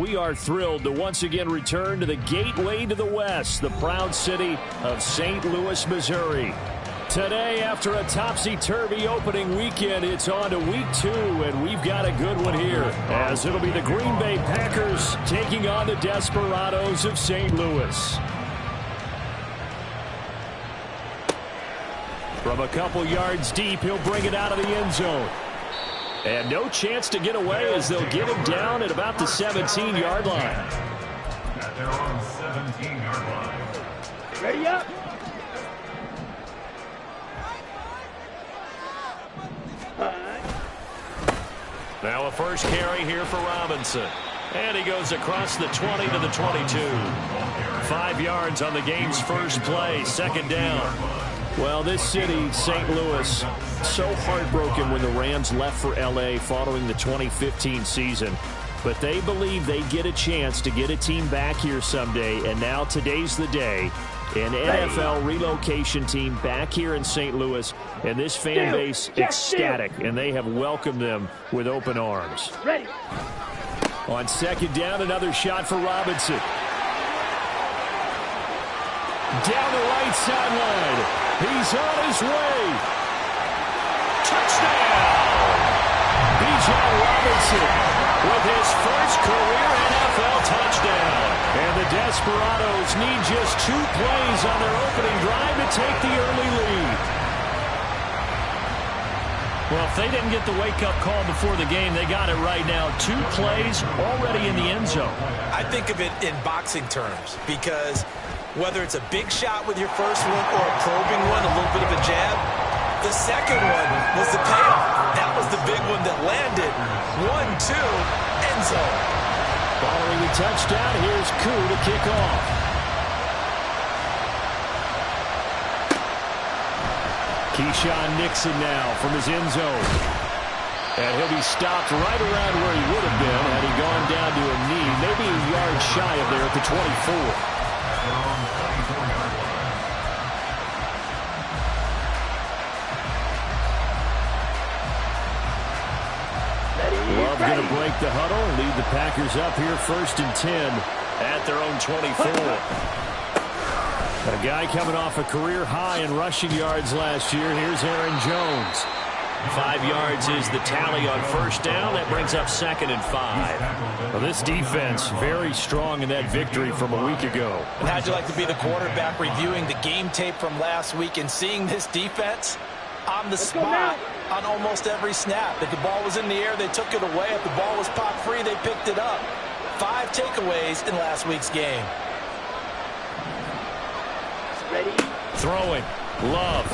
we are thrilled to once again return to the gateway to the West, the proud city of St. Louis, Missouri. Today, after a topsy-turvy opening weekend, it's on to week 2, and we've got a good one here, as it'll be the Green Bay Packers taking on the Desperados of St. Louis. From a couple yards deep, he'll bring it out of the end zone. And no chance to get away as they'll get him down at about the 17-yard line. At their own 17-yard line. Ready up. Now a first carry here for Robinson. And he goes across the 20 to the 22. 5 yards on the game's first play, second down. Well, this city, St. Louis, so heartbroken when the Rams left for L.A. following the 2015 season. But they believe they get a chance to get a team back here someday, and now today's the day. An NFL relocation team back here in St. Louis, and this fan base ecstatic, and they have welcomed them with open arms. Ready. On second down, another shot for Robinson. Down the right sideline. He's on his way. Touchdown! Bijan Robinson with his first career NFL touchdown. And the Desperados need just 2 plays on their opening drive to take the early lead. Well, if they didn't get the wake-up call before the game, they got it right now. 2 plays already in the end zone. I think of it in boxing terms because whether it's a big shot with your first one or a probing one, a little bit of a jab, the second one was the payoff. That was the big one that landed. 1-2, end zone. Following the touchdown, here's Koo to kick off. Keyshawn Nixon now from his end zone. And he'll be stopped right around where he would have been had he gone down to a knee, maybe a yard shy of there at the 24. Love going to break the huddle and lead the Packers up here 1st and 10 at their own 24. A guy coming off a career high in rushing yards last year. Here's Aaron Jones. 5 yards is the tally on first down. That brings up 2nd and 5. Well, this defense very strong in that victory from a week ago. And how'd you like to be the quarterback reviewing the game tape from last week and seeing this defense on the spot on almost every snap? If the ball was in the air, they took it away. If the ball was pop free, they picked it up. 5 takeaways in last week's game. Ready. Throwing. Love.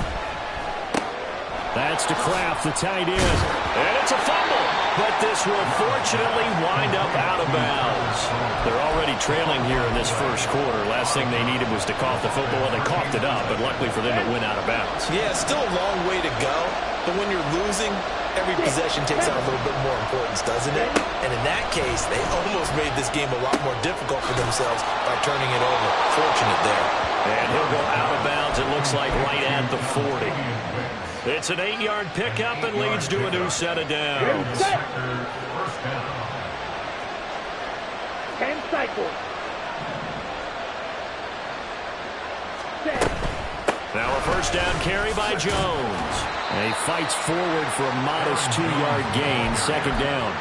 That's to Kraft, the tight end. And it's a fumble. But this will fortunately wind up out of bounds. They're already trailing here in this first quarter. Last thing they needed was to cough the football. They coughed it up, but luckily for them it went out of bounds. Yeah, still a long way to go. But when you're losing, every possession takes on a little bit more importance, doesn't it? And in that case, they almost made this game a lot more difficult for themselves by turning it over. Fortunate there. And he'll go out of bounds, it looks like, right at the 40. It's an 8-yard pickup and leads to a new set of downs. 10 cycles. Now a first down carry by Jones. And he fights forward for a modest 2-yard gain, second down.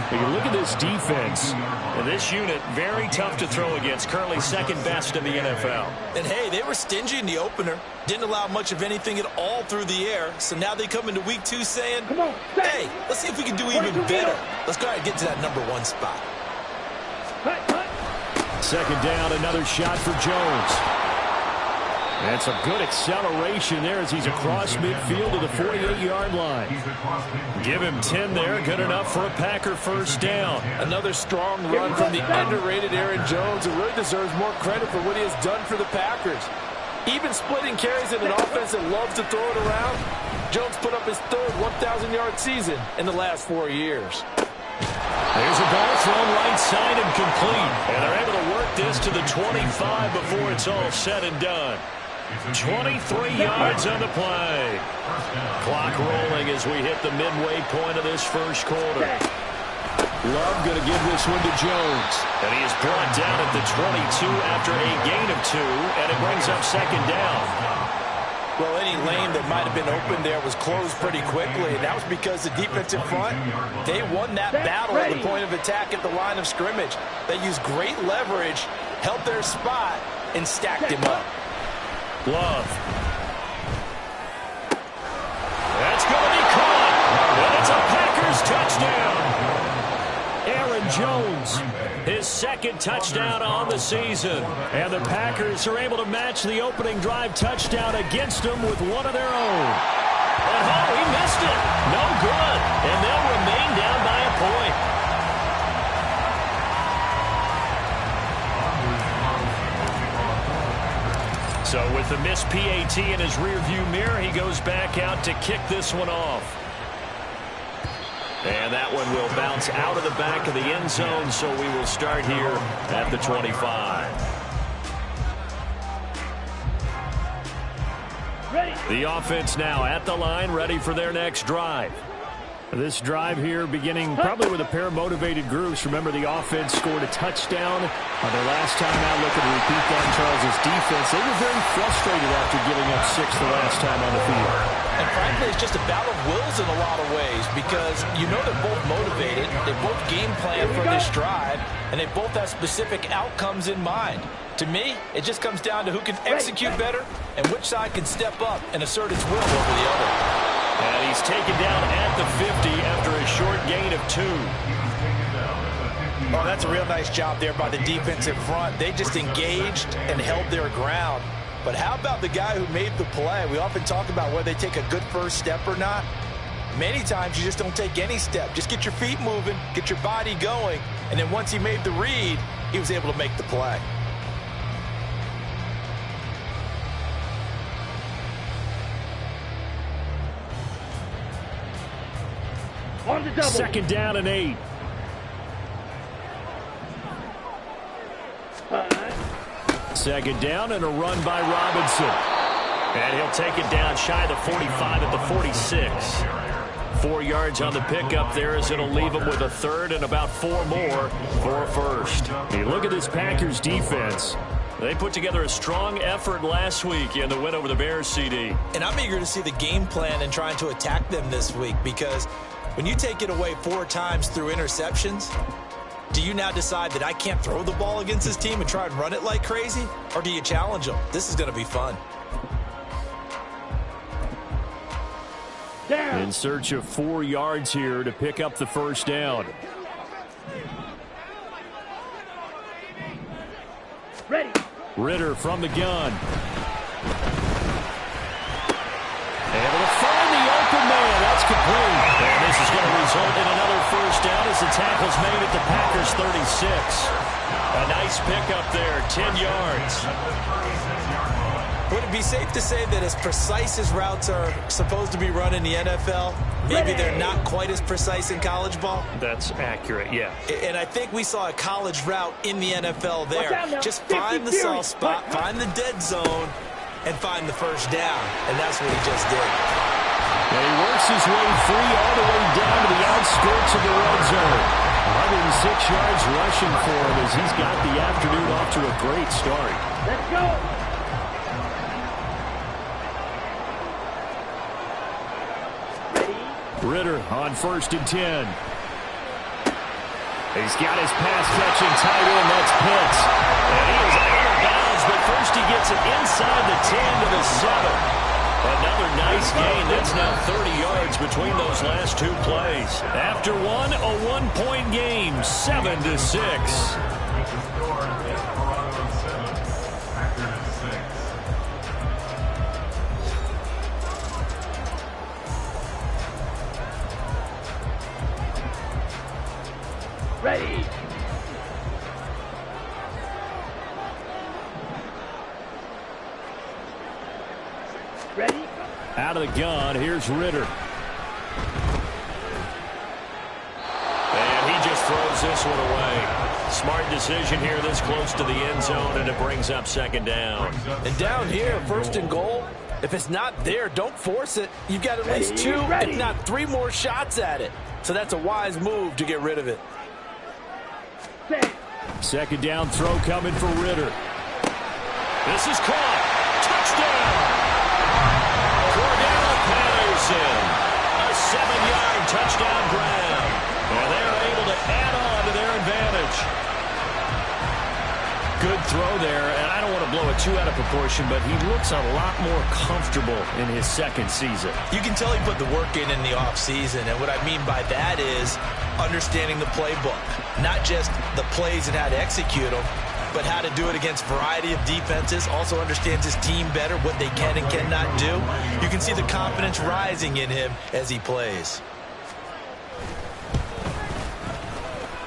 But you look at this defense, and this unit, very tough to throw against, currently second best in the NFL. And hey, they were stingy in the opener. Didn't allow much of anything at all through the air. So now they come into week 2 saying, hey, let's see if we can do even better. Let's go ahead and get to that number 1 spot. Second down, another shot for Jones. That's a good acceleration there as he's across midfield to the 48-yard line. Give him 10 there, good enough for a Packer first down. Another strong run from the underrated Aaron Jones, who really deserves more credit for what he has done for the Packers. Even splitting carries in an offense that loves to throw it around, Jones put up his 3rd 1,000-yard season in the last 4 years. There's a ball thrown right side and complete. And they're able to work this to the 25 before it's all said and done. 23 yards on the play. Clock rolling as we hit the midway point of this first quarter. Love going to give this one to Jones. And he is brought down at the 22 after a gain of 2, and it brings up second down. Well, any lane that might have been open there was closed pretty quickly, and that was because the defensive front, they won that battle at the point of attack at the line of scrimmage. They used great leverage, held their spot, and stacked him up. Love. That's going to be caught, and it's a Packers touchdown. Aaron Jones, his second touchdown on the season. and the Packers are able to match the opening drive touchdown against them with one of their own. Oh, he missed it. No good. And they'll remain down by a point. So with the missed PAT in his rearview mirror, he goes back out to kick this one off. And that one will bounce out of the back of the end zone, so we will start here at the 25. The offense now at the line, ready for their next drive. This drive here beginning probably with a pair of motivated groups. Remember, the offense scored a touchdown on their last time out. Looking to repeat that. Charles' defense, they were very frustrated after giving up 6 the last time on the field. And frankly, it's just a battle of wills in a lot of ways because you know they're both motivated, they both game plan for this drive, and they both have specific outcomes in mind. To me, it just comes down to who can execute better and which side can step up and assert its will over the other. And he's taken down at the 50 after a short gain of 2. Oh, that's a real nice job there by the defensive front. They just engaged and held their ground. But how about the guy who made the play? We often talk about whether they take a good first step or not. Many times you just don't take any step. Just get your feet moving, get your body going, and then once he made the read, he was able to make the play. On the double. Second down and 8. Second down and a run by Robinson. And he'll take it down shy of the 45 at the 46. 4 yards on the pickup there as it'll leave him with a third and about 4 more for a first. Hey, look at this Packers defense. They put together a strong effort last week in the win over the Bears, CD. And I'm eager to see the game plan and trying to attack them this week because when you take it away 4 times through interceptions, do you now decide that I can't throw the ball against this team and try and run it like crazy? Or do you challenge them? This is going to be fun. Down. In search of 4 yards here to pick up the first down. Ready. Ritter from the gun. Able to find the open man. That's complete. And this is going to result in another first down as the tackle's made at the Packers 36. A nice pickup there, 10 yards. Would it be safe to say that as precise as routes are supposed to be run in the NFL, maybe they're not quite as precise in college ball? That's accurate, yeah. And I think we saw a college route in the NFL there. Just find the soft spot, find the dead zone, and find the first down. And that's what he just did. And he works his way free all the way down to the outskirts of the red zone. 106 yards rushing for him as he's got the afternoon off to a great start. Let's go. Ritter on 1st and 10. He's got his pass-catching tight end. That's Pitts. And he is out of bounds, but first he gets it inside the 10 to the 7. Another nice gain. That's now 30 yards between those last 2 plays. After one, a 1-point game, 7-6. Ready. Ready. Out of the gun, here's Ritter. And he just throws this one away. Smart decision here this close to the end zone, and it brings up second down. And down here, 1st and goal, if it's not there, don't force it. You've got at least 2, if not 3 more shots at it. So that's a wise move to get rid of it. Set. Second down throw coming for Ritter. This is caught. Touchdown. Cordell Patterson. A 7-yard touchdown grab. And they're able to add on to their advantage. Good throw there, and I don't want to blow it too out of proportion, but he looks a lot more comfortable in his second season. You can tell he put the work in the offseason, and what I mean by that is understanding the playbook. Not just the plays and how to execute them, but how to do it against a variety of defenses. Also understands his team better, what they can and cannot do. You can see the confidence rising in him as he plays.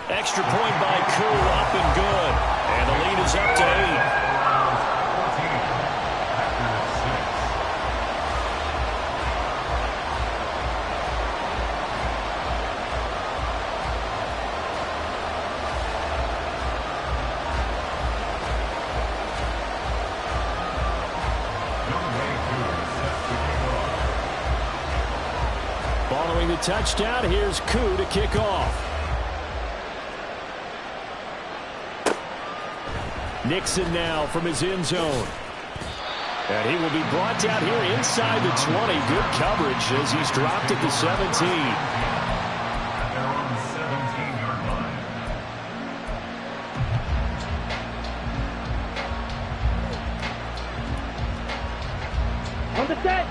Extra point by Koo, up and good. And the lead is up to 8. Following the touchdown, here's Koo to kick off. Nixon now from his end zone. And he will be brought down here inside the 20. Good coverage as he's dropped at the 17. They're on the 17-yard line. On the set.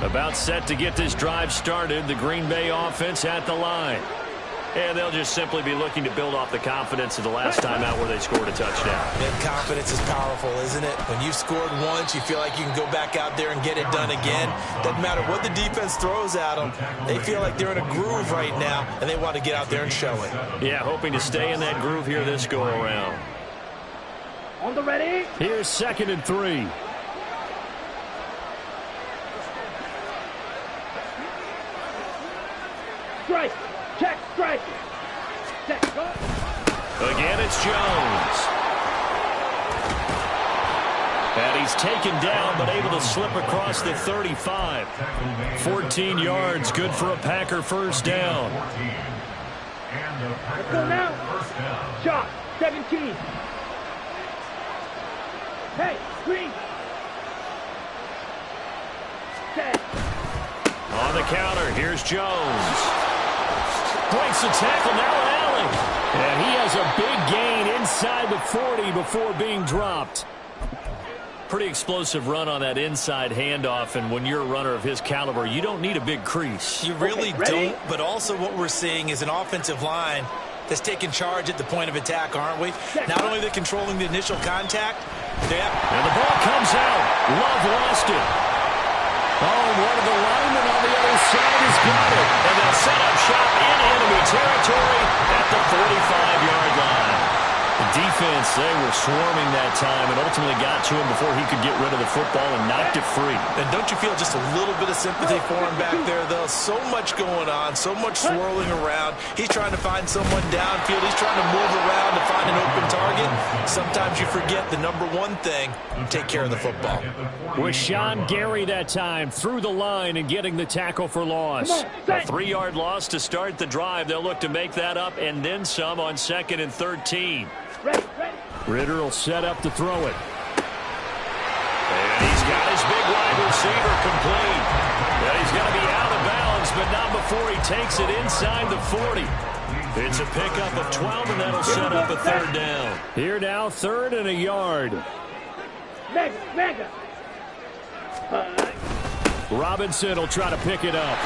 About set to get this drive started. The Green Bay offense at the line. And they'll just simply be looking to build off the confidence of the last time out where they scored a touchdown. And confidence is powerful, isn't it? When you've scored once, you feel like you can go back out there and get it done again. Doesn't matter what the defense throws at them. They feel like they're in a groove right now, and they want to get out there and show it. Yeah, hoping to stay in that groove here this go-around. On the ready. Here's 2nd and 3. Strike. Check. Strike. Set. Go. Again, it's Jones. And he's taken down, but able to slip across the 35. 14 yards, good for a Packer first down. Let's go now. Shot. 17. Hey, green. Set. On the counter, here's Jones. Breaks the tackle, now an alley. And he has a big gain inside the 40 before being dropped. Pretty explosive run on that inside handoff, and when you're a runner of his caliber, you don't need a big crease. You really don't, but also what we're seeing is an offensive line that's taking charge at the point of attack, aren't we? Not only are they controlling the initial contact, and the ball comes out. Love lost it. Oh, one of the linemen on the other side has got it. And they'll set up shop in enemy territory at the 45-yard line. The defense, they were swarming that time and ultimately got to him before he could get rid of the football and knocked it free. And don't you feel just a little bit of sympathy for him back there, though? So much going on, so much swirling around. He's trying to find someone downfield. He's trying to move around to find an open target. Sometimes you forget the number one thing, take care of the football. With Sean Gary that time through the line and getting the tackle for loss. A 3-yard loss to start the drive. They'll look to make that up and then some on 2nd and 13. Ready. Ritter will set up to throw it. And he's got his big wide receiver complete. And he's going to be out of bounds, but not before he takes it inside the 40. It's a pickup of 12, and that'll set up a 3rd down. Here now, 3rd and a yard. Mega. Robinson will try to pick it up.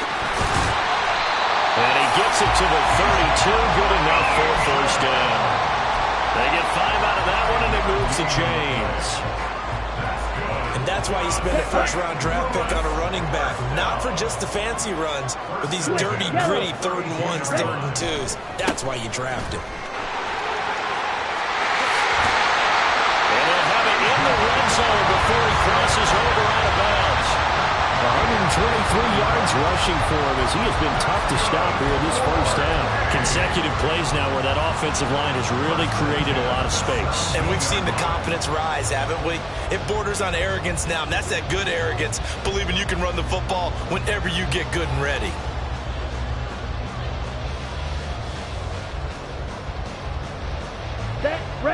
And he gets it to the 32. Good enough for a 1st down. They get 5 out of that one, and it moves the chains. And that's why you spend a first-round draft pick on a running back. Not for just the fancy runs, but these dirty, gritty 3rd and 1s, 3rd and 2s. That's why you draft him. And they'll have it in the red zone before he crosses over out of bounds. 123 yards rushing for him as he has been tough to stop here in this first down. Consecutive plays now where that offensive line has really created a lot of space. And we've seen the confidence rise, haven't we? It borders on arrogance now, and that's that good arrogance, believing you can run the football whenever you get good and ready.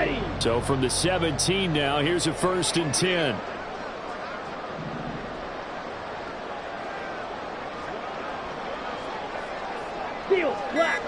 Ready. So from the 17 now, here's a 1st and 10. Field, black.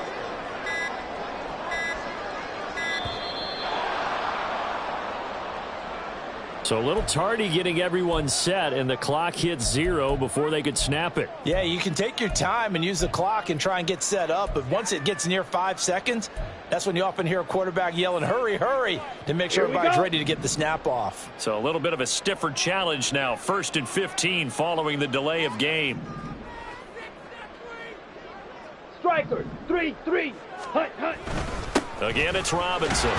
So a little tardy getting everyone set, and the clock hits 0 before they could snap it. Yeah, you can take your time and use the clock and try and get set up, but once it gets near 5 seconds, that's when you often hear a quarterback yelling, hurry, hurry, to make sure everybody's ready to get the snap off. So a little bit of a stiffer challenge now. 1st and 15 following the delay of game. Striker, 3-3. Hunt, hunt. Again, it's Robinson.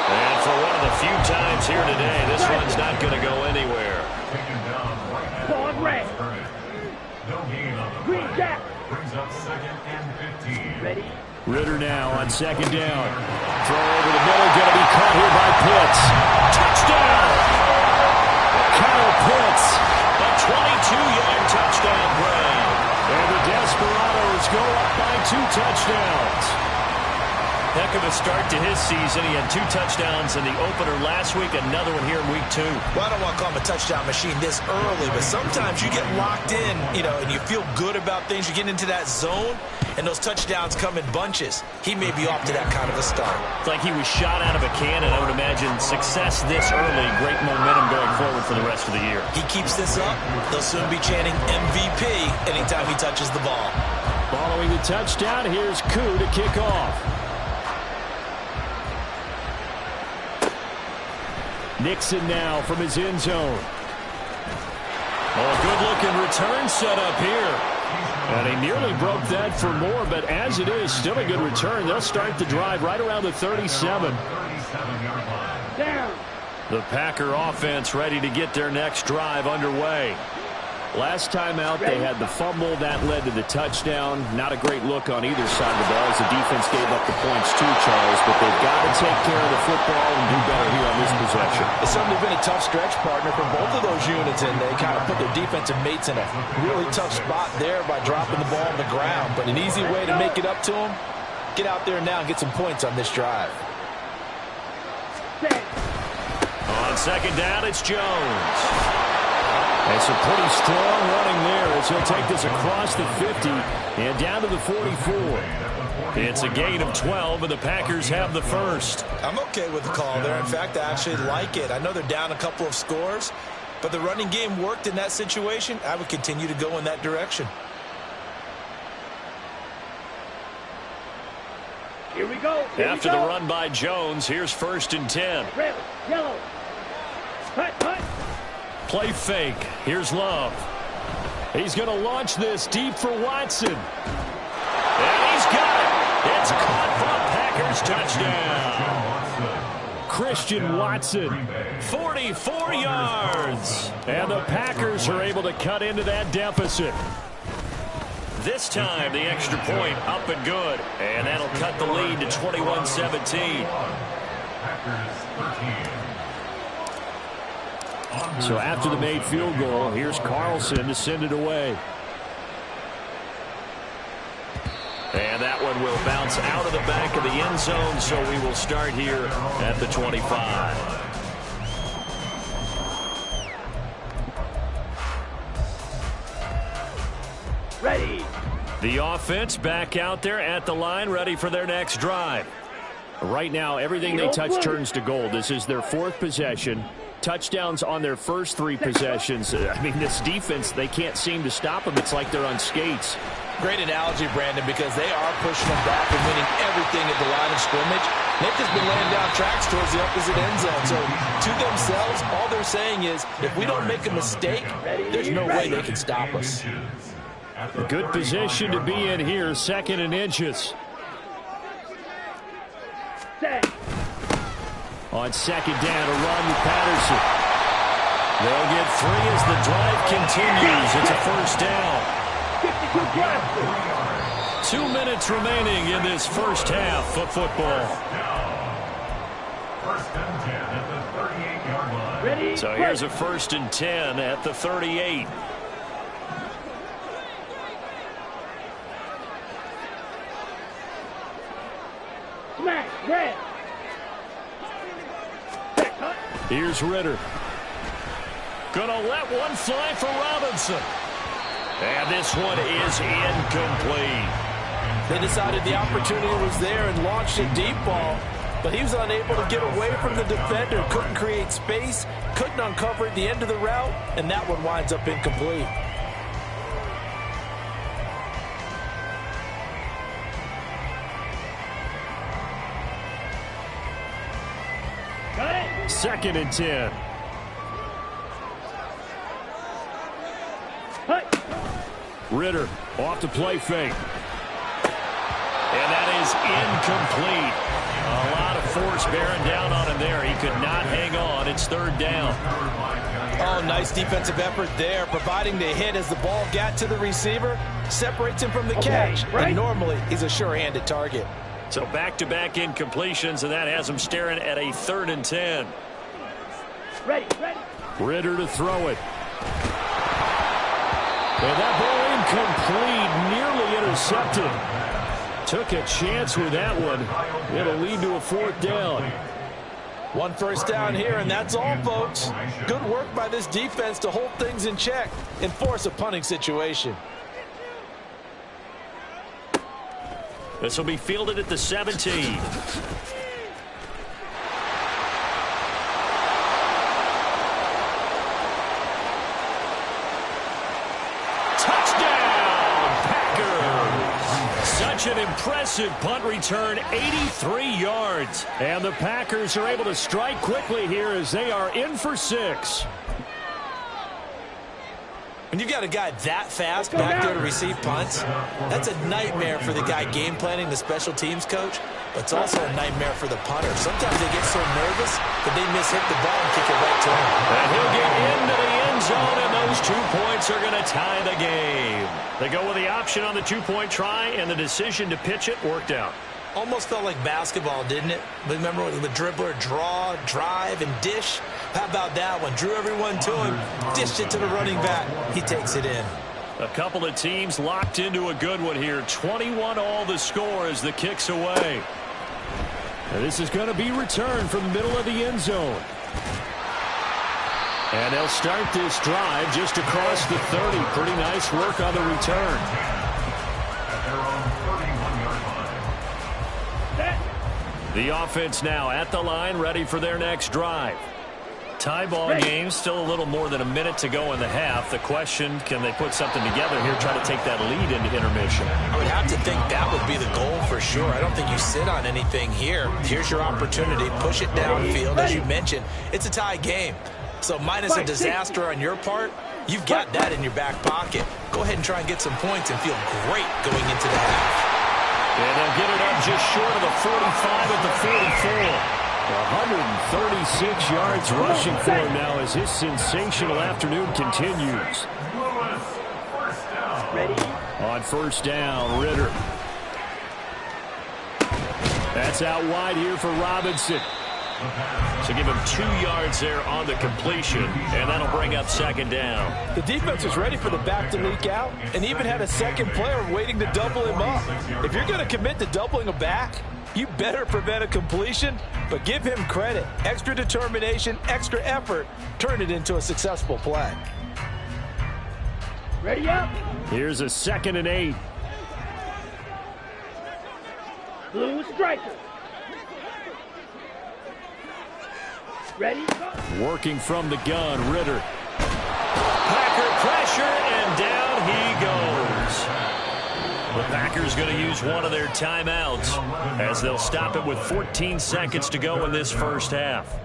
And for one of the few times here today, this one's not going to go anywhere. Taken down right at Ball the red. scrimmage. No gain on the Green play. jack. Brings up 2nd and 15. Ready. Ritter now on 2nd down. Throw over the middle, going to be caught here by Pitts. Touchdown! Kyle Pitts. A 22-yard touchdown play. And the Desperados go up by 2 touchdowns. Heck of a start to his season. He had 2 touchdowns in the opener last week, another one here in week 2. Well, I don't want to call him a touchdown machine this early, but sometimes you get locked in, and you feel good about things. You get into that zone, and those touchdowns come in bunches. He may be off to that kind of a start. It's like he was shot out of a cannon. I would imagine success this early, great momentum going forward for the rest of the year. He keeps this up, they'll soon be chanting MVP anytime he touches the ball. Following the touchdown, here's Koo to kick off. Nixon now from his end zone. Oh, good-looking return set up here. And he nearly broke that for more, but as it is, still a good return. They'll start the drive right around the 37. 37-yard line. Down. The Packer offense ready to get their next drive underway. Last time out, they had the fumble. That led to the touchdown. Not a great look on either side of the ball as the defense gave up the points too, Charles. But they've got to take care of the football and do better here on this possession. It's certainly been a tough stretch, partner, for both of those units, and they kind of put their defensive mates in a really tough spot there by dropping the ball on the ground. But an easy way to make it up to them, get out there now and get some points on this drive. Set. On 2nd down, it's Jones. It's a pretty strong running there as he'll take this across the 50 and down to the 44. It's a gain of 12, and the Packers have the first. I'm okay with the call there. In fact, I actually like it. I know they're down a couple of scores, but the running game worked in that situation. I would continue to go in that direction. Here we go. Here After we go. the run by Jones, here's 1st and 10. Red, yellow. Hunt, hunt. Play fake. Here's Love. He's going to launch this deep for Watson. And he's got it. It's caught for a Packers touchdown. Christian Watson. 44 yards. And the Packers are able to cut into that deficit. This time, the extra point up and good. And that'll cut the lead to 21-17. Packers 13. So after the made field goal, here's Carlson to send it away. And that one will bounce out of the back of the end zone, so we will start here at the 25. Ready. The offense back out there at the line, ready for their next drive. Right now, everything they touch turns to gold. This is their 4th possession. Touchdowns on their first 3 possessions. I mean, this defense, they can't seem to stop them. It's like they're on skates. Great analogy, Brandon, because they are pushing them back and winning everything at the line of scrimmage. They've just been laying down tracks towards the opposite end zone. So to themselves, all they're saying is, if we don't make a mistake, there's no way they can stop us. A good position to be in here, 2nd and inches. Set. On 2nd down, a run with Patterson. They'll get 3 as the drive continues. It's a first down. 52 blasters. 2 minutes remaining in this first half of football. 1st and 10 at the 38-yard line. Ready. So here's a 1st and 10 at the 38. Smash. Red. Here's Ritter. Gonna let one fly for Robinson. And this one is incomplete. They decided the opportunity was there and launched a deep ball, but he was unable to get away from the defender, couldn't create space, couldn't uncover the end of the route, and that one winds up incomplete. Second and 10. Ritter off the play fake. And that is incomplete. A lot of force bearing down on him there. He could not hang on. It's third down. Oh, nice defensive effort there, providing the hit as the ball got to the receiver, separates him from the catch. Right. And normally, he's a sure-handed target. So back-to-back incompletions, and that has him staring at a 3rd and 10. Ready. Ritter to throw it. And that ball incomplete, nearly intercepted. Took a chance with that one. It'll lead to a 4th down. One first down here, and that's all, folks. Good work by this defense to hold things in check and force a punting situation. This will be fielded at the 17. An impressive punt return, 83 yards. And the Packers are able to strike quickly here as they are in for 6. When you've got a guy that fast back there to receive punts, that's a nightmare for the guy game planning, the special teams coach, but it's also a nightmare for the punter. Sometimes they get so nervous that they miss-hit the ball and kick it right to him. And he'll get into the end zone, and those 2 points are going to tie the game. They go with the option on the 2-point try, and the decision to pitch it worked out. Almost felt like basketball, didn't it? Remember when the dribbler draw, drive, and dish? How about that one? Drew everyone to him, dished it to the running back. He takes it in. A couple of teams locked into a good one here. 21 all the score as the kick's away. And this is going to be returned from the middle of the end zone. And they'll start this drive just across the 30. Pretty nice work on the return. The offense now at the line, ready for their next drive. Tie ball game, still a little more than a minute to go in the half. The question, can they put something together here, try to take that lead into intermission? I would have to think that would be the goal for sure. I don't think you sit on anything here. Here's your opportunity. Push it downfield. As you mentioned, it's a tie game. So minus a disaster on your part, you've got that in your back pocket. Go ahead and try and get some points and feel great going into the half. And they'll get it up just short of the 45 at the 44. 136 yards rushing for him now as his sensational afternoon continues. On first down, Ritter. That's out wide here for Robinson. So give him 2 yards there on the completion, and that'll bring up second down. The defense was ready for the back to leak out and even had a second player waiting to double him up. If you're going to commit to doubling a back, you better prevent a completion, but give him credit. Extra determination, extra effort, turn it into a successful play. Ready up. Here's a 2nd and 8. Blue striker. Ready? Working from the gun, Ritter. Packer pressure, and down he goes. The Packers going to use one of their timeouts as they'll stop it with 14 seconds to go in this first half.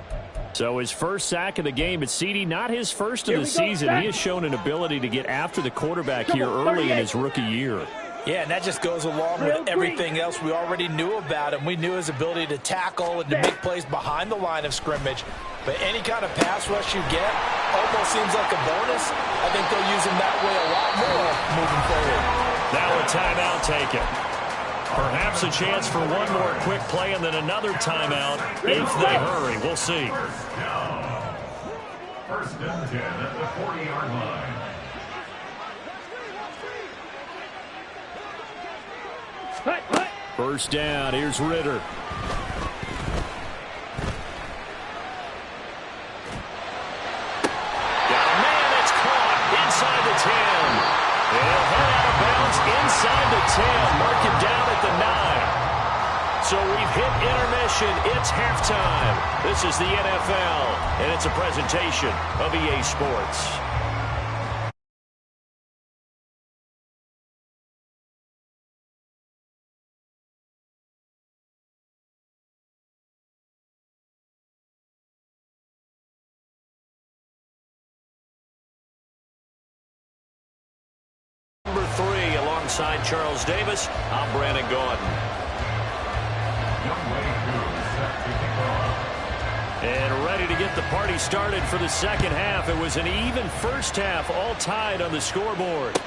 So his first sack of the game at CD, not his first of the season. He has shown an ability to get after the quarterback here early in his rookie year. Yeah, and that just goes along with everything else we already knew about him. We knew his ability to tackle and to make plays behind the line of scrimmage. But any kind of pass rush you get almost seems like a bonus. I think they'll use him that way a lot more moving forward. Now a timeout taken. Perhaps a chance for one more quick play and then another timeout if they hurry. We'll see. First and 10 at the 40-yard line. First down, here's Ritter. possession. It's halftime. This is the NFL, and it's a presentation of EA Sports. Number 3, alongside Charles Davis, I'm Brandon Gordon. And ready to get the party started for the second half. It was an even first half, all tied on the scoreboard.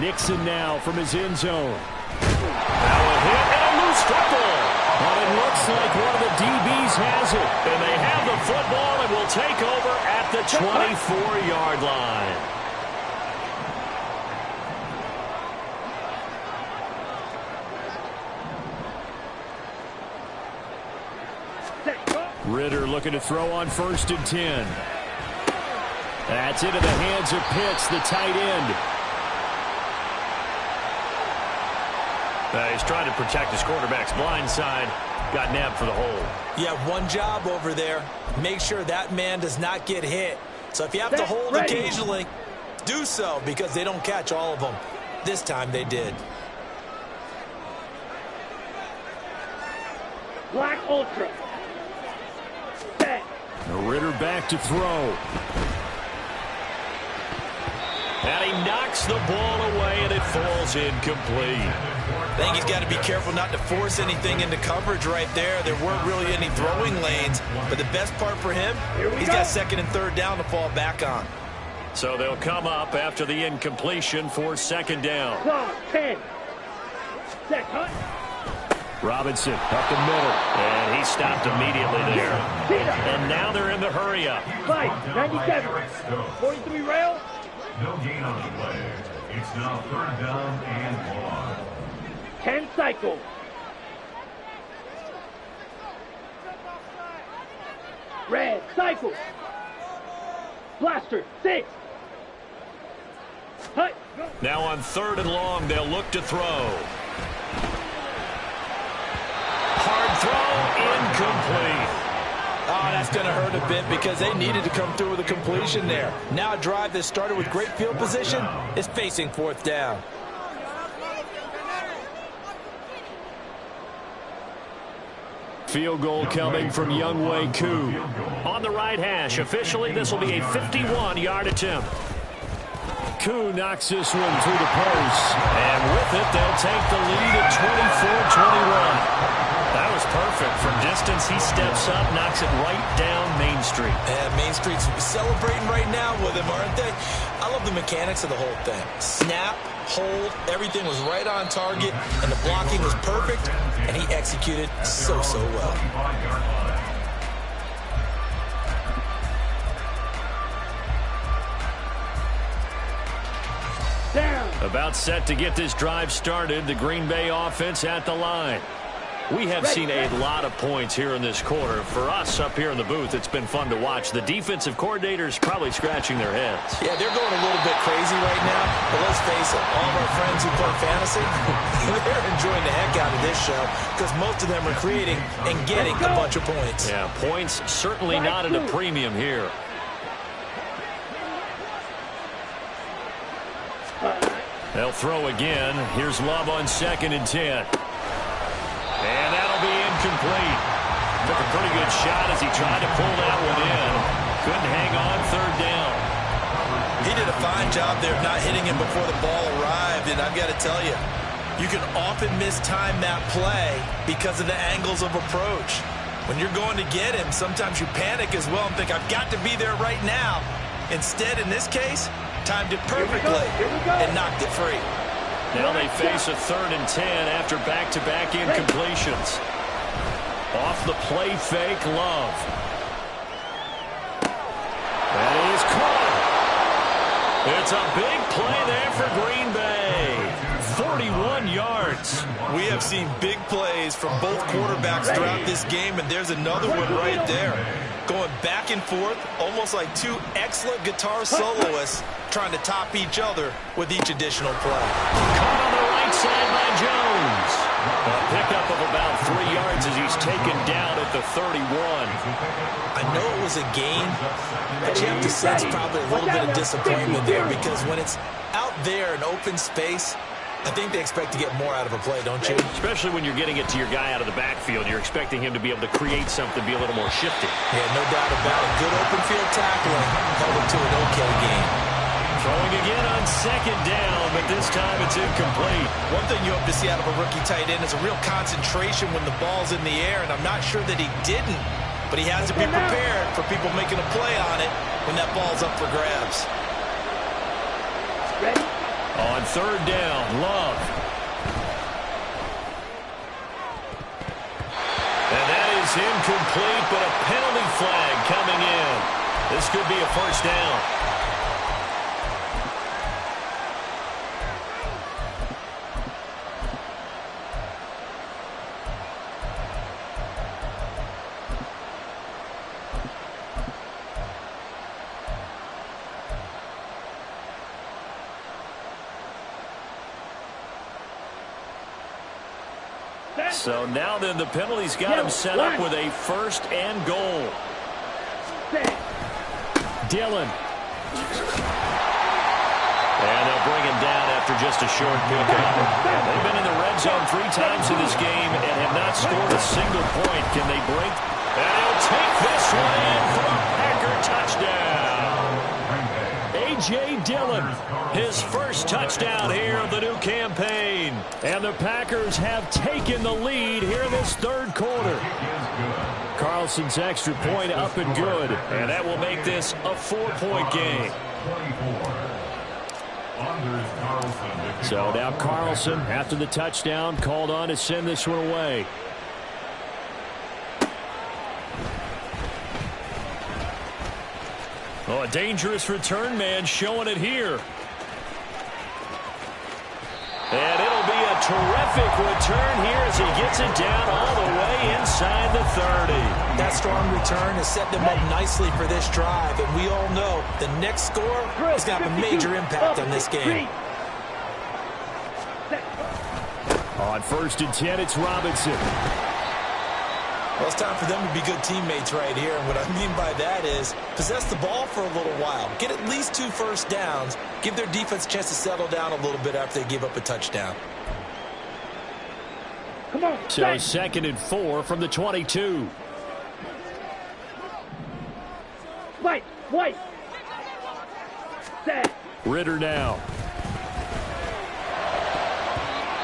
Nixon now from his end zone. Now a hit and a loose football. But it looks like one of the DBs has it. And they have the football and will take over at the 24-yard line. Ritter looking to throw on 1st and 10. That's into the hands of Pitts, the tight end. He's trying to protect his quarterback's blind side. Got nabbed for the hole. You have one job over there. Make sure that man does not get hit. So if you have to hold occasionally, do so, because they don't catch all of them. This time they did. Black Ultra. Ritter back to throw. And he knocks the ball away, and it falls incomplete. I think he's got to be careful not to force anything into coverage right there. There weren't really any throwing lanes, but the best part for him, he's got 2nd and 3rd down to fall back on. So they'll come up after the incompletion for 2nd down. 10. Set, cut. Robinson up the middle, and he stopped immediately there. And now they're in the hurry-up. 97. 43 rail. No gain on the play. It's now 3rd down and long. 10 cycle. Red cycle. Blaster 6. Hut. Now on 3rd and long, they'll look to throw. Hard throw, incomplete. Oh, that's going to hurt a bit because they needed to come through with a completion there. Now a drive that started with great field position is facing 4th down. Field goal coming from Younghoe Koo. On the right hash, officially this will be a 51-yard attempt. Koo knocks this one through the post. And with it, they'll take the lead at 24-21. That was perfect. From distance, he steps up, knocks it right down Main Street. And Main Street's celebrating right now with him, aren't they? I love the mechanics of the whole thing. Snap, hold, everything was right on target, and the blocking was perfect, and he executed so well. Down. About set to get this drive started, the Green Bay offense at the line. We have seen a lot of points here in this quarter. For us up here in the booth, it's been fun to watch. The defensive coordinators probably scratching their heads. Yeah, they're going a little bit crazy right now, but let's face it, all of our friends who play fantasy, they're enjoying the heck out of this show because most of them are creating and getting a bunch of points. Yeah, points certainly not at a premium here. They'll throw again. Here's Love on 2nd and 10. And that'll be incomplete. Took a pretty good shot as he tried to pull that one in. Couldn't hang on 3rd down. He did a fine job there of not hitting him before the ball arrived, and I've got to tell you, you can often mistime that play because of the angles of approach. When you're going to get him, sometimes you panic as well and think, I've got to be there right now. Instead, in this case, timed it perfectly and knocked it free. Now they face a 3rd and 10 after back-to-back incompletions. Off the play fake, Love. That is caught. It's a big play there for Green Bay. 41 yards. We have seen big plays from both quarterbacks throughout this game, and there's another one right there. going back and forth, almost like two excellent guitar soloists trying to top each other with each additional play. Caught on the right side by Jones. A pickup of about 3 yards as he's taken down at the 31. I know it was a gain, but you have to sense probably a little bit of disappointment there, because when it's out there in open space, I think they expect to get more out of a play, don't you? Especially when you're getting it to your guy out of the backfield. You're expecting him to be able to create something, be a little more shifty. Yeah, no doubt about it. Good open field tackling held him to an okay game. Throwing again on second down, but this time it's incomplete. One thing you hope to see out of a rookie tight end is a real concentration when the ball's in the air, and I'm not sure that he didn't, but he has to be prepared for people making a play on it when that ball's up for grabs. Ready? On third down, Love. And that is incomplete, but a penalty flag coming in. This could be a first down. So now then the penalty's got him set up with a first and goal. Dillon. And they'll bring him down after just a short pickup. They've been in the red zone 3 times in this game and have not scored a single point. Can they break? And he'll take this one in for a Packer touchdown. A.J. Dillon. His first touchdown here of the new campaign. And the Packers have taken the lead here in this third quarter. Carlson's extra point up and good. And that will make this a 4-point game. So now Carlson, after the touchdown, called on to send this one away. Oh, a dangerous return man showing it here. And it'll be a terrific return here as he gets it down all the way inside the 30. That strong return has set them up nicely for this drive, and we all know the next score is going to have a major impact on this game. On 1st and 10, it's Robinson. Well, it's time for them to be good teammates right here, and what I mean by that is possess the ball for a little while, get at least 2 first downs, give their defense a chance to settle down a little bit after they give up a touchdown. Come on. So 2nd and 4 from the 22. White. Set. Ritter now.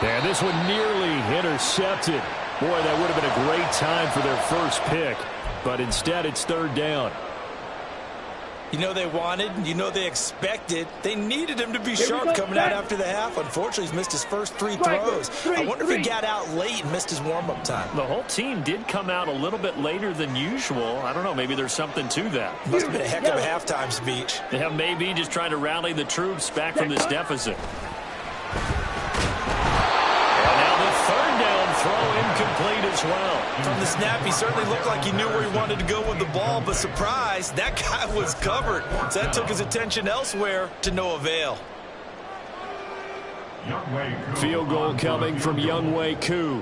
And this one nearly intercepted. Boy, that would have been a great time for their first pick. But instead, it's 3rd down. You know they wanted, you know they expected. They needed him to be sharp coming out after the half. Unfortunately, he's missed his first 3 throws. I wonder if he got out late and missed his warm-up time. The whole team did come out a little bit later than usual. I don't know, maybe there's something to that. Must have been a heck of a halftime speech. Yeah, maybe just trying to rally the troops back from this deficit. Throw incomplete as well. From the snap, he certainly looked like he knew where he wanted to go with the ball, but surprise, that guy was covered. So that took his attention elsewhere to no avail. Field goal coming from Younghoe Koo.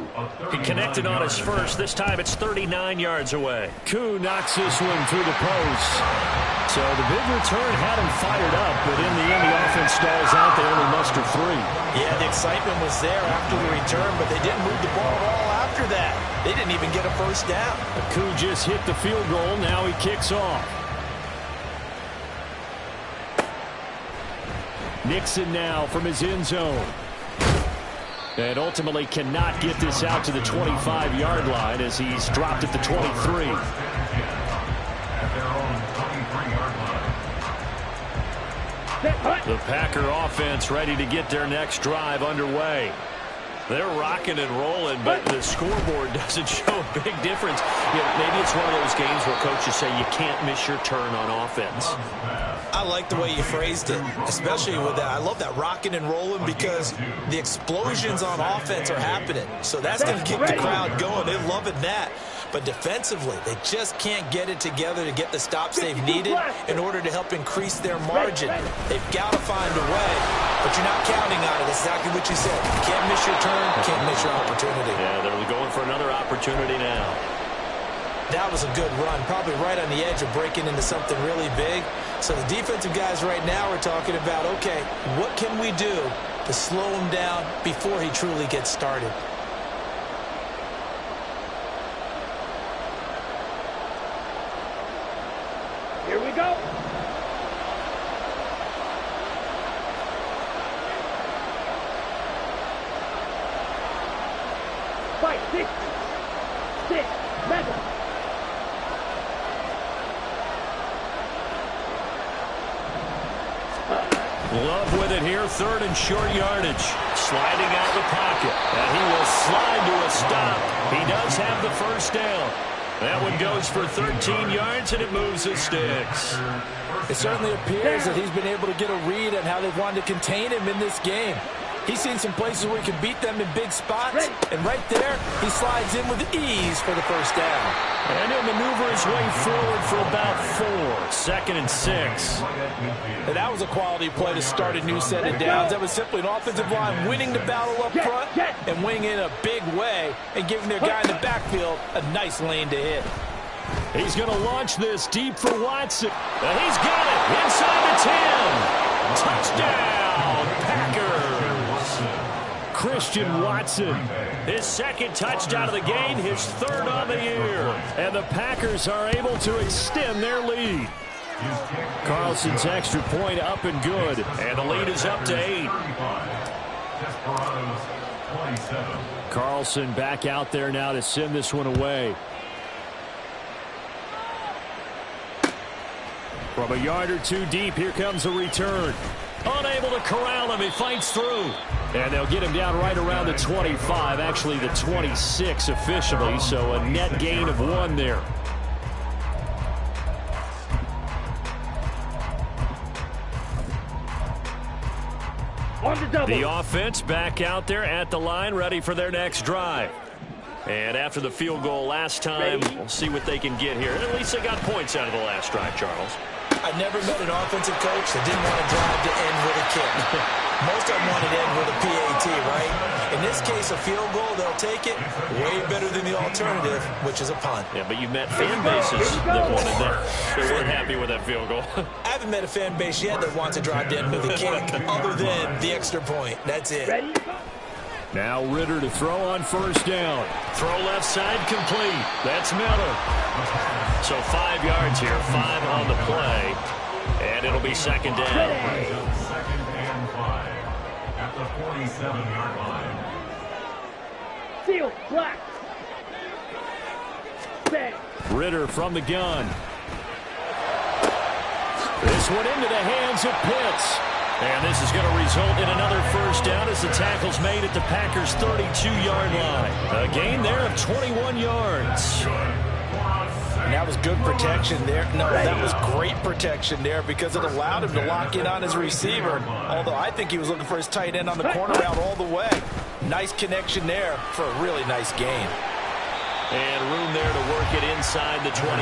He connected on his first. This time it's 39 yards away. Koo knocks this one through the post. So the big return had him fired up, but in the end the offense stalls out. They only muster 3. Yeah, the excitement was there after the return, but they didn't move the ball at all after that. They didn't even get a first down. Koo just hit the field goal. Now he kicks off. Nixon now from his end zone. And ultimately cannot get this out to the 25-yard line as he's dropped at the 23. The Packer offense ready to get their next drive underway. They're rocking and rolling, but the scoreboard doesn't show a big difference. You know, maybe it's one of those games where coaches say you can't miss your turn on offense. I like the way you phrased it, especially with that. I love that rocking and rolling because the explosions on offense are happening. So that's going to keep the crowd going. They're loving that. But defensively, they just can't get it together to get the stops they've needed in order to help increase their margin. They've got to find a way, but you're not counting on it. That's exactly what you said. You can't miss your turn, can't miss your opportunity. Yeah, they're going for another opportunity now. That was a good run, probably right on the edge of breaking into something really big. So the defensive guys right now are talking about, okay, what can we do to slow him down before he truly gets started? Here we go. Fight 6, Madden. Love with it here, third and short yardage. Sliding out of the pocket. And he will slide to a stop. He does have the first down. That one goes for 13 yards, and it moves his sticks. It certainly appears that he's been able to get a read on how they've wanted to contain him in this game. He's seen some places where he can beat them in big spots, and right there, he slides in with ease for the first down. And he'll maneuver his way forward for about 4. 2nd and 6. And that was a quality play to start a new set of downs. That was simply an offensive line winning the battle up front and winning in a big way and giving their guy in the backfield a nice lane to hit. He's going to launch this deep for Watson. And he's got it inside the 10. Touchdown, Packers. Christian Watson, his 2nd touchdown of the game, his 3rd on the year. And the Packers are able to extend their lead. Carlson's extra point up and good. And the lead is up to 8. Carlson back out there now to send this one away. From a yard or 2 deep, here comes a return. Unable to corral him, he fights through. And they'll get him down right around the 25, actually the 26 officially, so a net gain of 1 there. The offense back out there at the line, ready for their next drive. And after the field goal last time, we'll see what they can get here. At least they got points out of the last drive, Charles. I never met an offensive coach that didn't want to drive to end with a kick. Most of them wanted to end with a PAT, right? In this case, a field goal, they'll take it. Way better than the alternative, which is a punt. Yeah, but you met fan bases that wanted that. They weren't happy with that field goal. I haven't met a fan base yet that wants to drive to end with a kick, other than the extra point. That's it. Now Ritter to throw on first down. Throw left side complete. That's Miller. So 5 yards here, 5 on the play. And it'll be 2nd down. 2nd and 5 at the 47-yard line. Field black. Bang. Ritter from the gun. This one into the hands of Pitts. And this is going to result in another first down as the tackle's made at the Packers' 32-yard line. A gain there of 21 yards. And that was good protection there. No, that was great protection there because it allowed him to lock in on his receiver. Although I think he was looking for his tight end on the corner route all the way. Nice connection there for a really nice gain. And room there to work it inside the 25.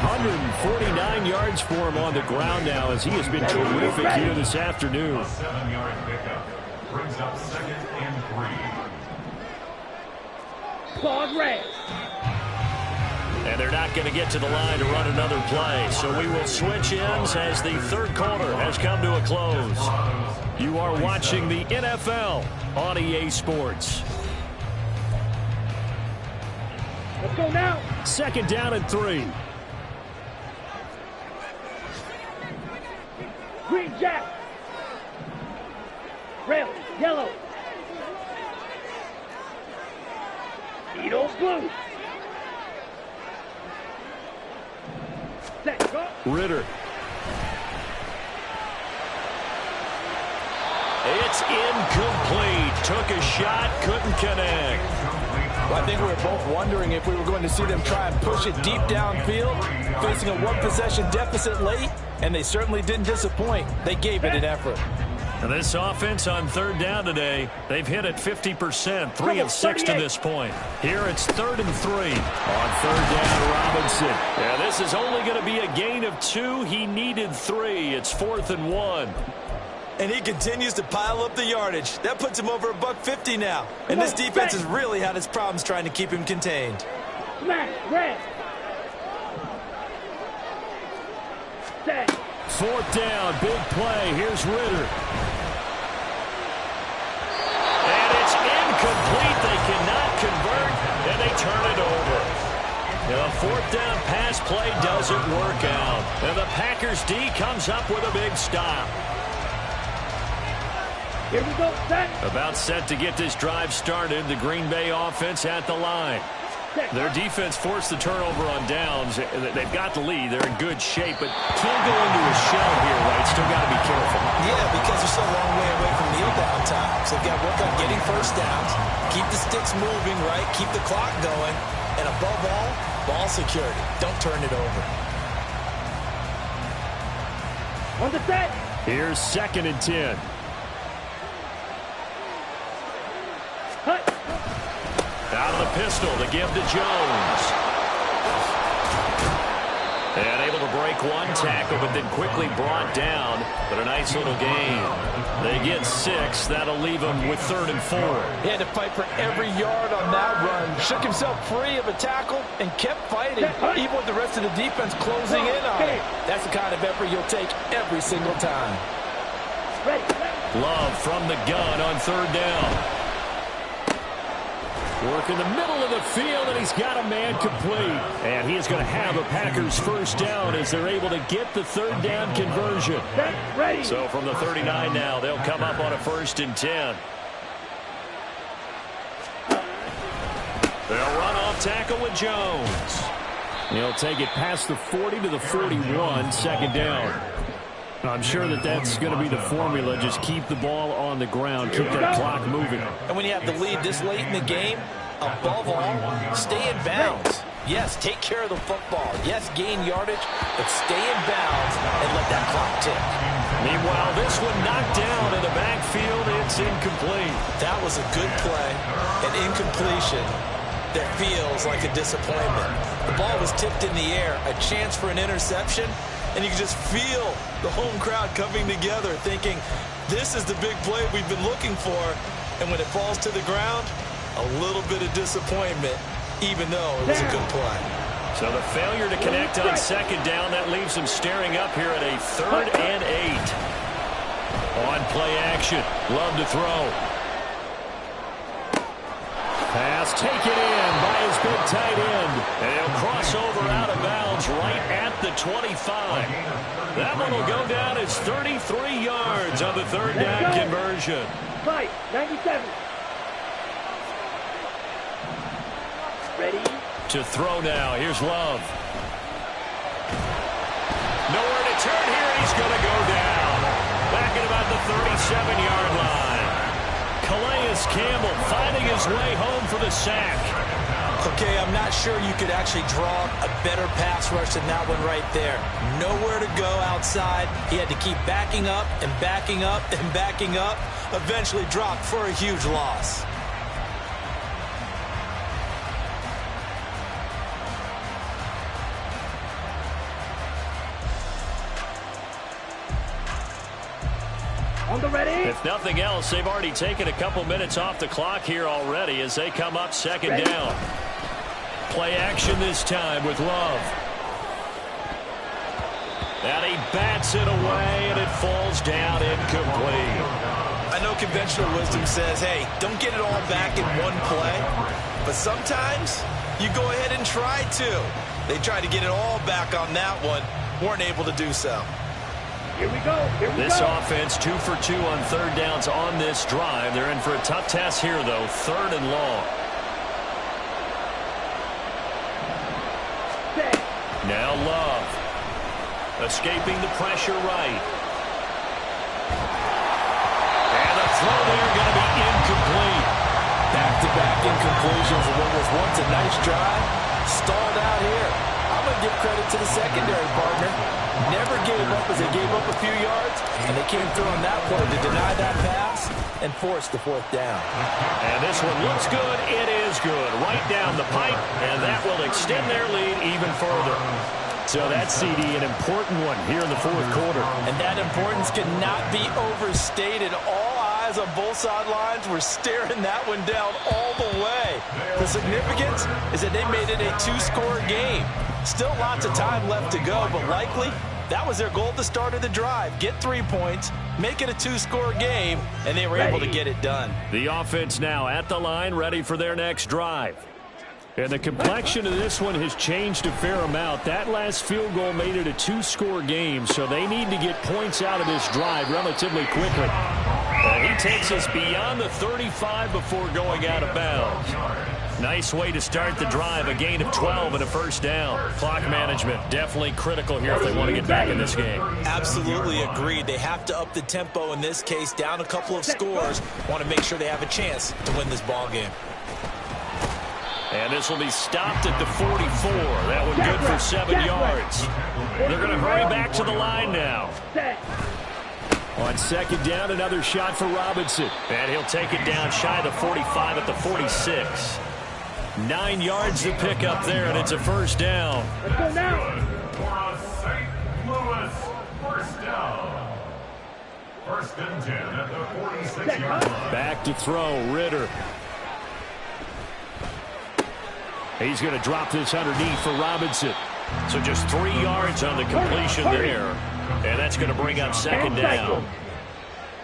149 yards for him on the ground now as he has been terrific here this afternoon. 7-yard pickup brings up 2nd and 3. Ball red. And they're not going to get to the line to run another play. So we will switch ends as the 3rd quarter has come to a close. You are watching the NFL on EA Sports. Let's go now. 2nd down and 3. Green jack. Red, yellow. Edo blue. Set, go. Ritter. It's incomplete. Took a shot, couldn't connect. Well, I think we were both wondering if we were going to see them try and push it deep downfield, facing a 1-possession deficit late, and they certainly didn't disappoint. They gave it an effort. This offense on third down today, they've hit it 50%, 3 of 6 to this point. Here it's 3rd and 3. On third down, Robinson. Yeah, this is only going to be a gain of 2. He needed 3. It's 4th and 1. And he continues to pile up the yardage. That puts him over $150 now. And this defense has really had its problems trying to keep him contained. Smash, red. Set. 4th down, big play. Here's Ritter. And it's incomplete. They cannot convert, and they turn it over. The 4th down pass play doesn't work out. And the Packers D comes up with a big stop. Here we go, set. About set to get this drive started. The Green Bay offense at the line. Their defense forced the turnover on downs. They've got the lead. They're in good shape, but can't go into a shell here, right? Still got to be careful. Yeah, because they're so a long way away from kneel down time. So they've got to work on getting first downs, keep the sticks moving, right? Keep the clock going. And above all, ball security. Don't turn it over. On the set. Here's 2nd and 10. Hut. Out of the pistol to give to Jones. And able to break one tackle, but then quickly brought down. But a nice little gain. They get 6. That'll leave them with 3rd and 4. He had to fight for every yard on that run. Shook himself free of a tackle and kept fighting, even with the rest of the defense closing in on him. That's the kind of effort you'll take every single time. Ready. Love from the gun on 3rd down. Work in the middle of the field, and he's got a man complete. And he is going to have a Packers first down as they're able to get the 3rd down conversion. Ready. So from the 39 now, they'll come up on a 1st and 10. They'll run off tackle with Jones. He'll take it past the 40 to the 41, 2nd down. I'm sure that's going to be the formula. Just keep the ball on the ground, keep that clock moving. And when you have the lead this late in the game, above all, stay in bounds. Yes, take care of the football. Yes, gain yardage, but stay in bounds and let that clock tick. Meanwhile, this one knocked down in the backfield. It's incomplete. That was a good play, an incompletion that feels like a disappointment. The ball was tipped in the air, a chance for an interception, and you can just feel the home crowd coming together thinking, this is the big play we've been looking for. And when it falls to the ground, a little bit of disappointment, even though it was a good play. So the failure to connect on 2nd down, that leaves them staring up here at a 3rd and 8. On play action, Love to throw. Pass taken in by his big tight end. And he'll cross over out of bounds right at the 25. That one will go down as 33 yards on the 3rd down conversion. Fight, 97. Ready. To throw now. Here's Love. Nowhere to turn here. He's going to go down. Back at about the 37-yard line. Calais Campbell finding his way home for the sack. Okay, I'm not sure you could actually draw a better pass rush than that one right there. Nowhere to go outside. He had to keep backing up and backing up and backing up. Eventually dropped for a huge loss. On the ready. If nothing else, they've already taken a couple minutes off the clock here already as they come up 2nd down. Play action this time with Love. And he bats it away, and it falls down incomplete. I know conventional wisdom says, hey, don't get it all back in one play. But sometimes you go ahead and try to. They tried to get it all back on that one. Weren't able to do so. Here we go. Here we This go. offense 2 for 2 on 3rd downs on this drive. They're in for a tough task here, though. 3rd and long. Set. Now Love. Escaping the pressure right. And a throw there going to be incomplete. Back-to-back incompletions of what was once a nice drive. Stalled out here. I'm going to give credit to the secondary, partner. never gave up as they gave up a few yards, and they came through on that play to deny that pass and force the 4th down. And this one looks good. It is good. Right down the pipe, and that will extend their lead even further. So that CD, an important one here in the 4th quarter. And that importance cannot be overstated. All eyes on both sidelines were staring that one down all the way. The significance is that they made it a 2-score game. Still lots of time left to go, but likely that was their goal at the start of the drive. Get 3 points, make it a 2-score game, and they were able to get it done. The offense now at the line, ready for their next drive. And the complexion of this one has changed a fair amount. That last field goal made it a 2-score game, so they need to get points out of this drive relatively quickly. And he takes us beyond the 35 before going out of bounds. Nice way to start the drive, a gain of 12 and a 1st down. Clock management definitely critical here if they want to get back in this game. Absolutely agreed. They have to up the tempo in this case, down a couple of scores. Want to make sure they have a chance to win this ball game. And this will be stopped at the 44. That one good for 7 yards. They're going to hurry back to the line now. On 2nd down, another shot for Robinson. And he'll take it down shy of the 45 at the 46. 9 yards to pick up there, and it's a 1st down. Let's go now. For a St. Louis 1st down. 1st and 10 at the 46-yard line. Back to throw, Ritter. He's going to drop this underneath for Robinson. So just 3 yards on the completion there. And that's going to bring up 2nd down.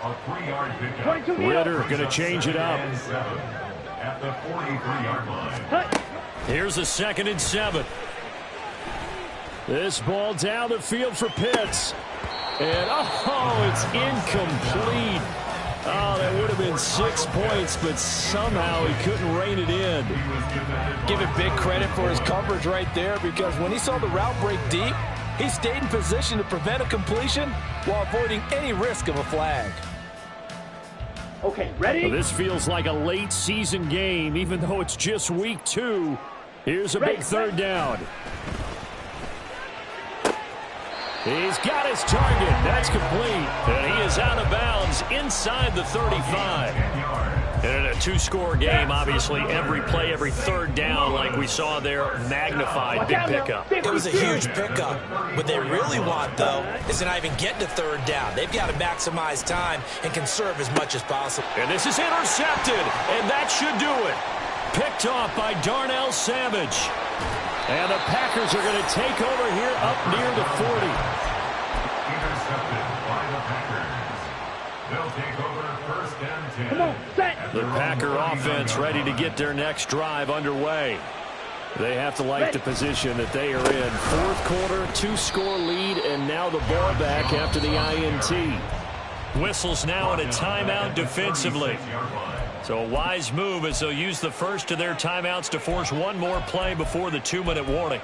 A 3-yard pickup. Ritter going to change it up. At the 43-yard line. Here's a 2nd and 7. This ball down the field for Pitts. And, it's incomplete. Oh, that would have been 6 points, but somehow he couldn't rein it in. Give it big credit for his coverage right there, because when he saw the route break deep, he stayed in position to prevent a completion while avoiding any risk of a flag. Okay, ready? Well, this feels like a late season game, even though it's just week 2. Here's a big 3rd down. He's got his target. That's complete. And he is out of bounds inside the 35. And in a 2-score game, obviously, every play, every 3rd down, like we saw there, magnified big pickup. It was a huge pickup. What they really want, though, is to not even get to 3rd down. They've got to maximize time and conserve as much as possible. And this is intercepted, and that should do it. Picked off by Darnell Savage. And the Packers are going to take over here up near the 40. Intercepted by the Packers. They'll take over 1st and 10. Come on, set. The Packer offense ready to get their next drive underway. They have to like the position that they are in. 4th quarter, 2-score lead, and now the ball back after the INT. Whistles now and a timeout defensively. So a wise move as they'll use the first of their timeouts to force one more play before the 2-minute warning.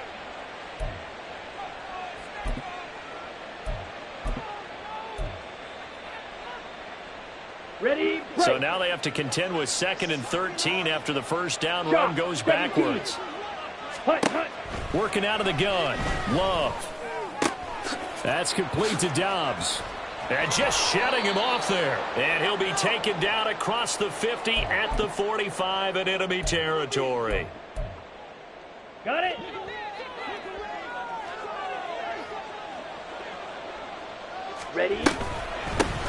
Ready? So now they have to contend with 2nd and 13 after the 1st down run goes backwards. Working out of the gun. Love. That's complete to Dobbs. And just shutting him off there. And he'll be taken down across the 50 at the 45 in enemy territory. Got it? Ready?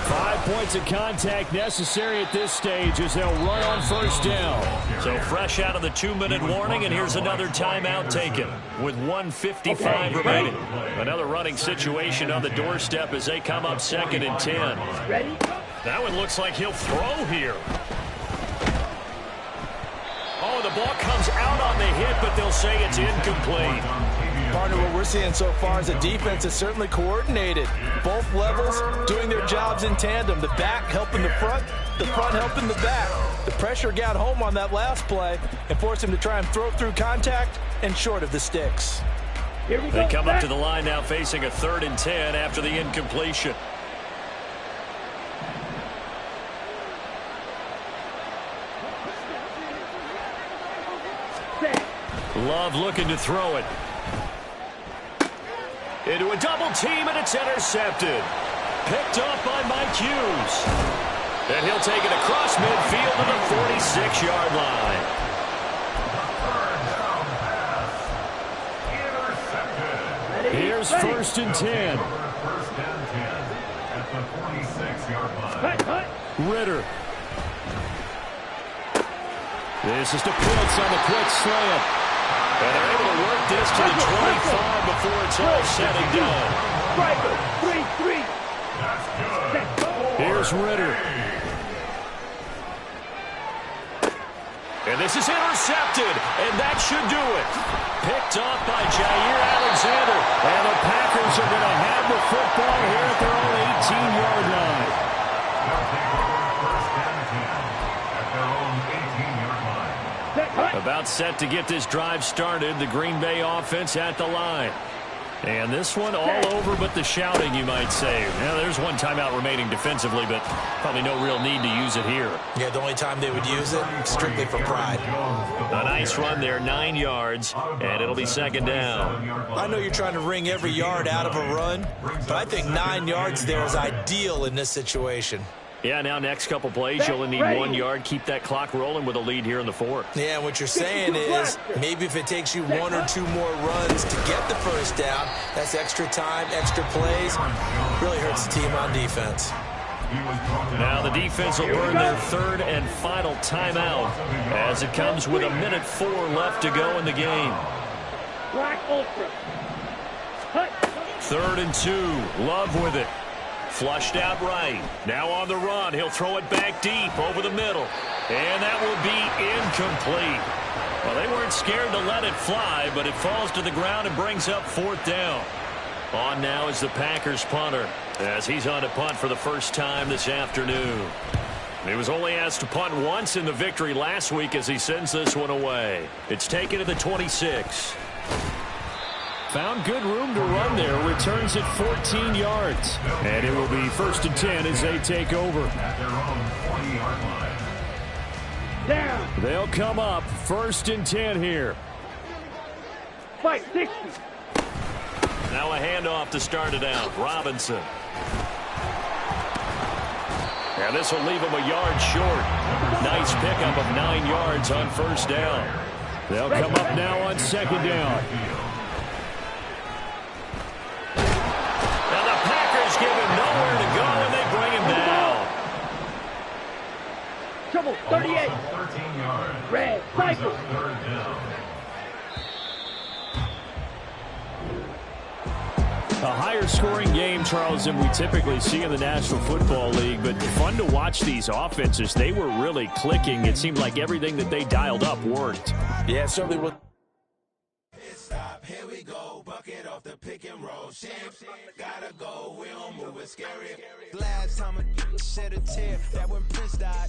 5 points of contact necessary at this stage as they'll run on 1st down. So fresh out of the 2-minute warning, and here's another timeout taken with 1:55 remaining. Another running situation on the doorstep as they come up 2nd and 10. Ready? That one looks like he'll throw here. Oh, the ball comes out on the hit, but they'll say it's incomplete. Partner, what we're seeing so far is a defense that's certainly coordinated. Both levels doing their jobs in tandem. The back helping the front helping the back. The pressure got home on that last play and forced him to try and throw through contact and short of the sticks. Here we go. They come up to the line now facing a 3rd and 10 after the incompletion. Love looking to throw it. into a double team, and it's intercepted. Picked off by Mike Hughes. And he'll take it across midfield to the 46-yard line. Here's 1st and 10. First and 10 at the 46-yard line. Ritter. This is to Pitts on the quick slant. And they're able to work this to the 25 before it's all said and done. 3-3. That's good. Here's Ritter. And this is intercepted, and that should do it. Picked off by Jair Alexander. And the Packers are going to have the football here at their own 18-yard line. They'll take over first and 10 at their own 18-yard line. About set to get this drive started, the Green Bay offense at the line. And this one all over but the shouting, you might say. Now, there's one timeout remaining defensively, but probably no real need to use it here. Yeah, the only time they would use it, strictly for pride. A nice run there, 9 yards, and it'll be 2nd down. I know you're trying to wring every yard out of a run, but I think 9 yards there is ideal in this situation. Yeah, now next couple plays, you'll only need 1 yard. Keep that clock rolling with a lead here in the 4th. Yeah, what you're saying is maybe if it takes you 1 or 2 more runs to get the first down, that's extra time, extra plays. Really hurts the team on defense. Now the defense will burn their 3rd and final timeout as it comes with 1:04 left to go in the game. Black Ultra. 3rd and 2. Love with it. Flushed out right. Now on the run. He'll throw it back deep over the middle. And that will be incomplete. Well, they weren't scared to let it fly, but it falls to the ground and brings up 4th down. On now is the Packers punter as he's on to punt for the first time this afternoon. He was only asked to punt once in the victory last week as he sends this one away. It's taken to the 26. Found good room to run there. Returns at 14 yards. And it will be 1st and 10 as they take over. At their own 40-yard line. Down. They'll come up 1st and 10 here. Fight 60. Now a handoff to start it out. Robinson. And this will leave him a yard short. Nice pickup of 9 yards on 1st down. They'll come up now on 2nd down. And the Packers give him nowhere to go, and they bring him down. Trouble 38. 13 yards. Red. Cycle. 3rd down. A higher scoring game, Charles, than we typically see in the National Football League, but fun to watch these offenses. They were really clicking. It seemed like everything that they dialed up worked. Yeah, it certainly was. Stop, here we go, bucket off the pick and roll. Champs, gotta go, we don't move it scary. Last time I shed a tear, that when Prince died.